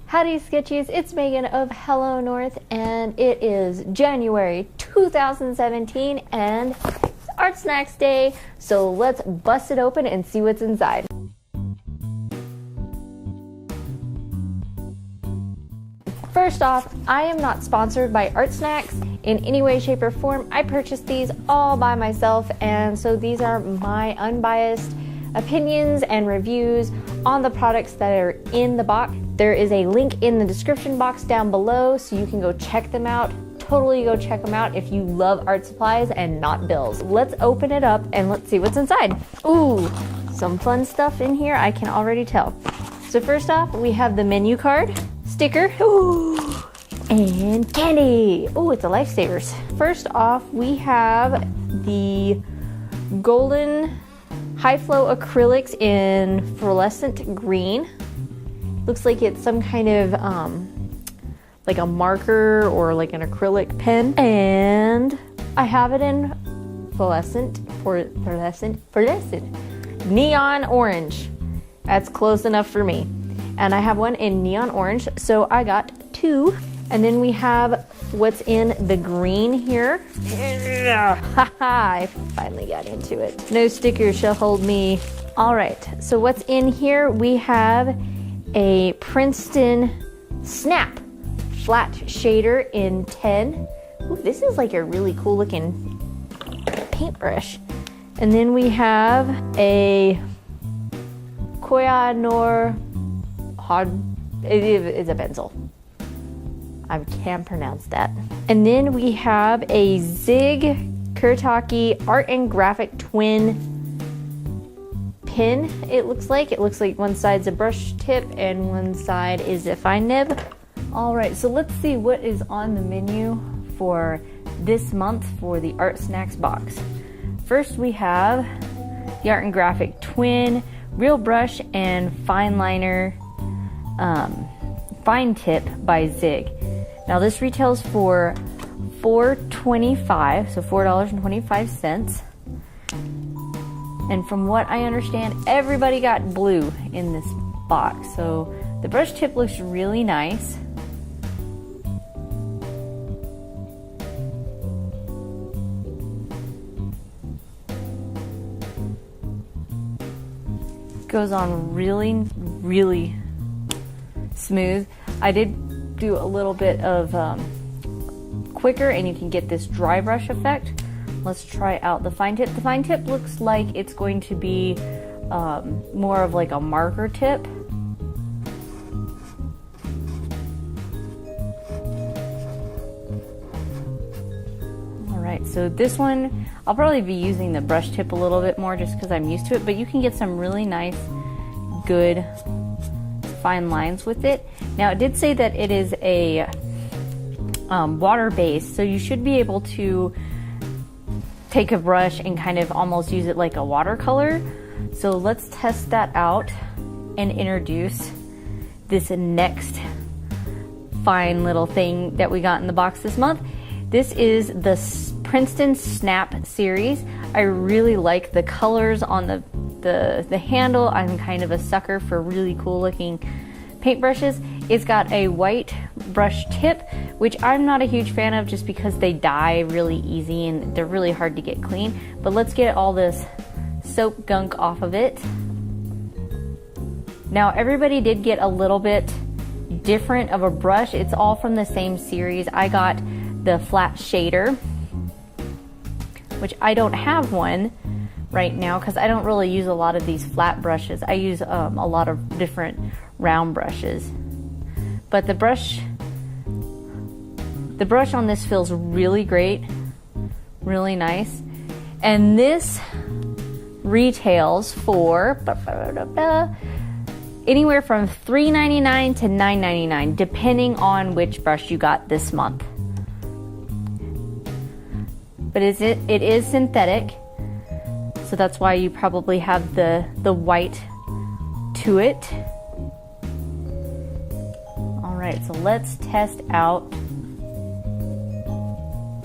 Howdy Sketchies, it's Megan of Hello North, and it is January 2017 and it's Artsnacks Day, so let's bust it open and see what's inside. First off, I am not sponsored by Artsnacks in any way, shape, or form. I purchased these all by myself, and so these are my unbiased opinions and reviews on the products that are in the box. There is a link in the description box down below so you can go check them out. Totally go check them out if you love art supplies and not bills. Let's open it up and let's see what's inside. Ooh, some fun stuff in here, I can already tell. So first off, we have the menu card, sticker, ooh, and candy. Ooh, it's a Lifesavers. First off, we have the golden high flow acrylics in fluorescent green. Looks like it's some kind of like a marker or like an acrylic pen. And I have it in fluorescent neon orange. That's close enough for me. And I have one in neon orange, so I got two. And then we have what's in the green here. Haha, I finally got into it. No sticker shall hold me. All right, so what's in here? We have a Princeton Snap flat shader in 10. Ooh, this is like a really cool looking paintbrush. And then we have a Koyanor Hod. It is a pencil. I can't pronounce that. And then we have a Zig Kuretake Art and Graphic Twin pin. It looks like one side's a brush tip and one side is a fine nib. All right, so let's see what is on the menu for this month for the Artsnacks box. First we have the Art and Graphic Twin Real Brush and Fine Liner Fine Tip by Zig. Now this retails for $4.25, so $4.25. And from what I understand, everybody got blue in this box. So the brush tip looks really nice. Goes on really smooth. I did do a little bit of quicker, and you can get this dry brush effect. Let's try out the fine tip. The fine tip looks like it's going to be more of like a marker tip. All right, so this one, I'll probably be using the brush tip a little bit more just because I'm used to it, but you can get some really nice, good, fine lines with it. Now, it did say that it is a water-based, so you should be able to take a brush and kind of almost use it like a watercolor. So let's test that out and introduce this next fine little thing that we got in the box this month. This is the Princeton Snap series. I really like the colors on the handle. I'm kind of a sucker for really cool looking paintbrushes. It's got a white brush tip, which I'm not a huge fan of just because they die really easy and they're really hard to get clean. But let's get all this soap gunk off of it. Now everybody did get a little bit different of a brush. It's all from the same series. I got the flat shader, which I don't have one right now because I don't really use a lot of these flat brushes. I use a lot of different round brushes. But the brush on this feels really great, really nice. And this retails for anywhere from $3.99 to $9.99, depending on which brush you got this month. But it is synthetic, so that's why you probably have the white to it. All right, so let's test out.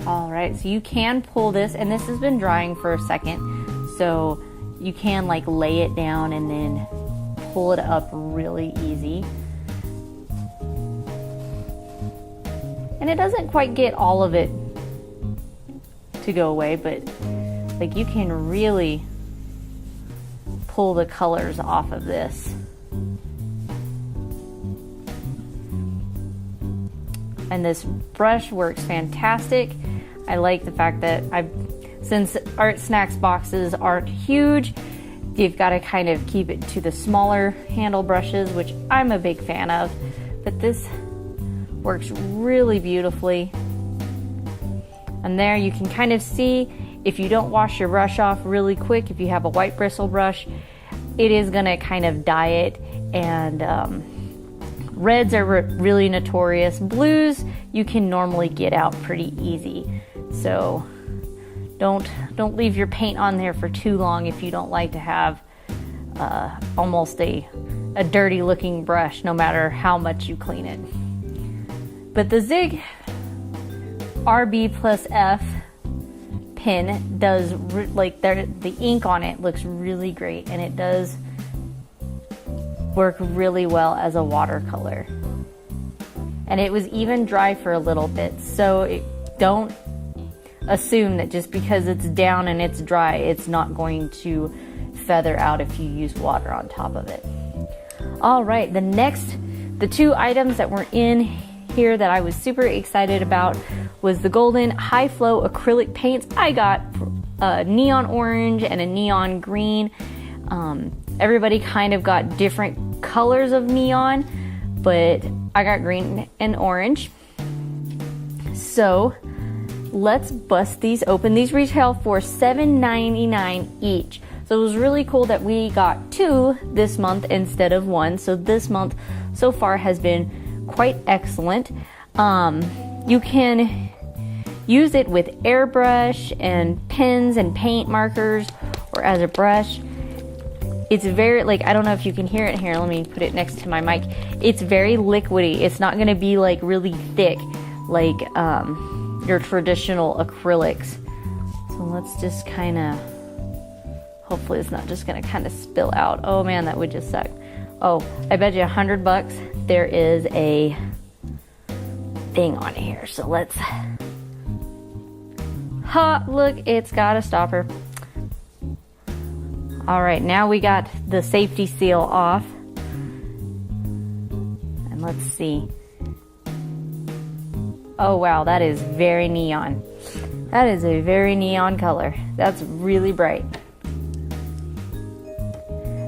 All right, so you can pull this, and this has been drying for a second, so you can like lay it down and then pull it up really easy. And it doesn't quite get all of it to go away, but like you can really pull the colors off of this. And this brush works fantastic. I like the fact that since Artsnacks boxes aren't huge, you've got to kind of keep it to the smaller handle brushes, which I'm a big fan of, but this works really beautifully. And there you can kind of see, if you don't wash your brush off really quick, if you have a white bristle brush, it is gonna kind of dye it. And reds are really notorious. Blues you can normally get out pretty easy. So don't leave your paint on there for too long if you don't like to have almost a dirty looking brush, no matter how much you clean it. But the Zig RB+F pen does, the ink on it looks really great, and it does work really well as a watercolor. And it was even dry for a little bit, so don't assume that just because it's down and it's dry, it's not going to feather out if you use water on top of it. All right, the two items that were in here that I was super excited about was the Golden High Flow acrylic paints. I got a neon orange and a neon green. Everybody kind of got different colors of neon, but I got green and orange. So let's bust these open. These retail for $7.99 each. So it was really cool that we got two this month instead of one. So this month so far has been quite excellent. You can use it with airbrush and pens and paint markers, or as a brush. It's very, I don't know if you can hear it here. Let me put it next to my mic. It's very liquidy. It's not going to be really thick like your traditional acrylics. So let's just kind of, hopefully it's not just going to kind of spill out. Oh man, that would just suck. Oh, I bet you $100 there is a thing on here. So let's, look, it's got a stopper. All right, now we got the safety seal off. And let's see. Oh wow, that is very neon. That is a very neon color. That's really bright.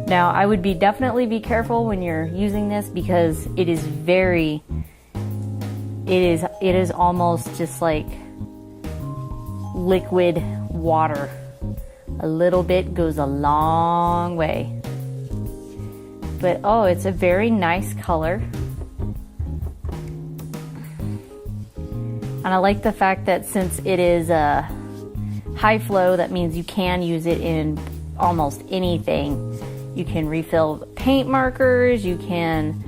Now, I would definitely be careful when you're using this, because it is it is almost just like liquid water. A little bit goes a long way. But oh, it's a very nice color. And I like the fact that since it is a high flow, that means you can use it in almost anything. You can refill paint markers, you can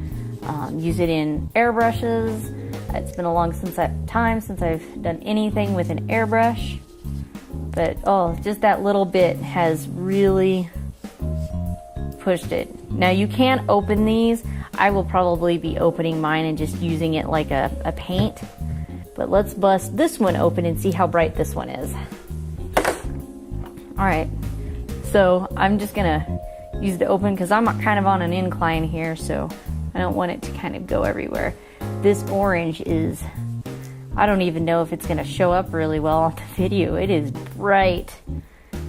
use it in airbrushes. It's been a long time since I've done anything with an airbrush. But oh, just that little bit has really pushed it. Now you can open these. I will probably be opening mine and just using it like a paint. But let's bust this one open and see how bright this one is. All right, so I'm just gonna use it to open because I'm kind of on an incline here, so I don't want it to kind of go everywhere. This orange is, I don't even know if it's gonna show up really well on the video. It is bright.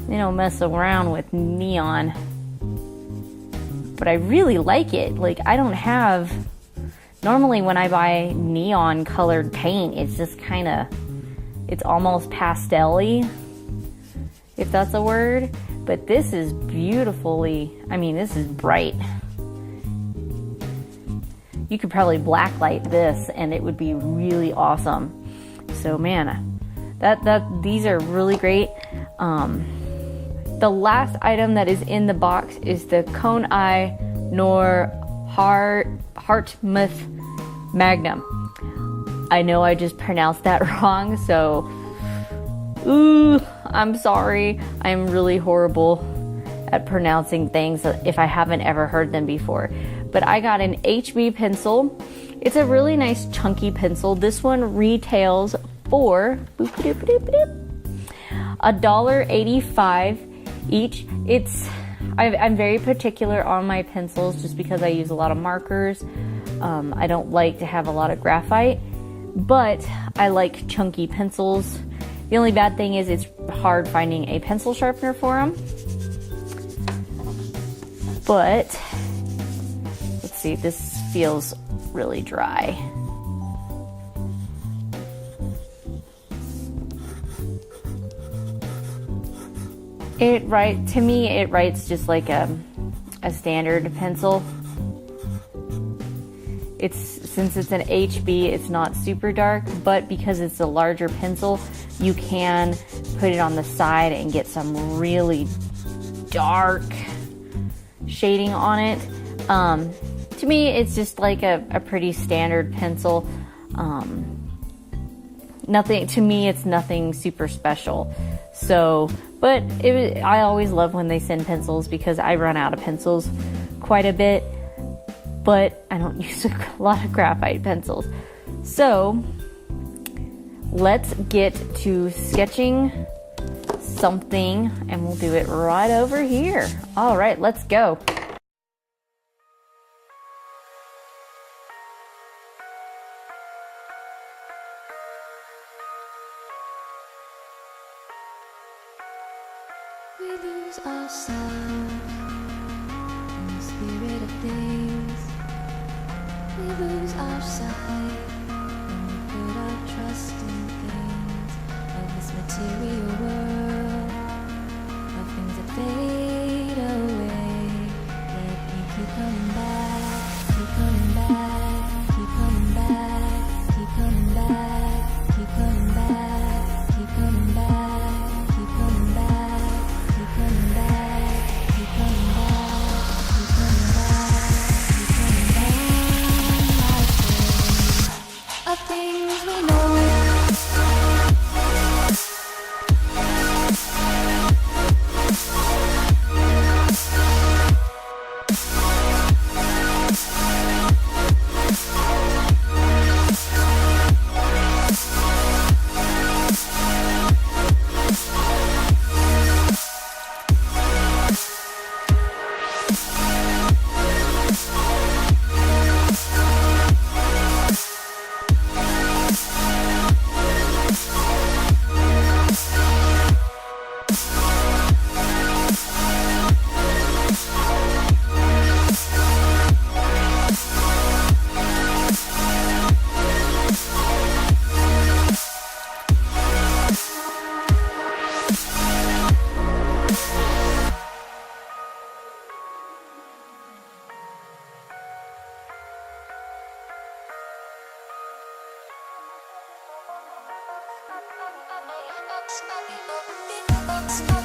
They don't mess around with neon. But I really like it. I don't have, normally when I buy neon colored paint, it's just kind of, it's almost pastel-y, if that's a word. But this is beautifully, this is bright. You could probably blacklight this and it would be really awesome. So man, these are really great. The last item that is in the box is the Cone Eye Nor Hartmouth Magnum. I know I just pronounced that wrong, so I'm sorry. I'm really horrible at pronouncing things if I haven't ever heard them before. But I got an HB pencil It's a really nice chunky pencil. This one retails for $1.85 each. I'm very particular on my pencils just because I use a lot of markers. I don't like to have a lot of graphite, but I like chunky pencils. The only bad thing is it's hard finding a pencil sharpener for them. But let's see, this feels really dry. To me, it writes just like a standard pencil. Since it's an HB, it's not super dark, but because it's a larger pencil, you can put it on the side and get some really dark shading on it. To me, it's just like a pretty standard pencil. To me, it's nothing super special. So, but I always love when they send pencils because I run out of pencils quite a bit, but I don't use a lot of graphite pencils. So, let's get to sketching something, and we'll do it right over here. All right, let's go. We lose ourselves in the spirit of things. We lose our sight when we put our trust in things of this material world, of things that fade away. Yet we keep coming back, keep coming back, keep coming back, keep coming back, keep coming back, keep coming back, keep coming back. Coming back, keep coming back, keep coming back, keep coming back. Of things we know. Smile.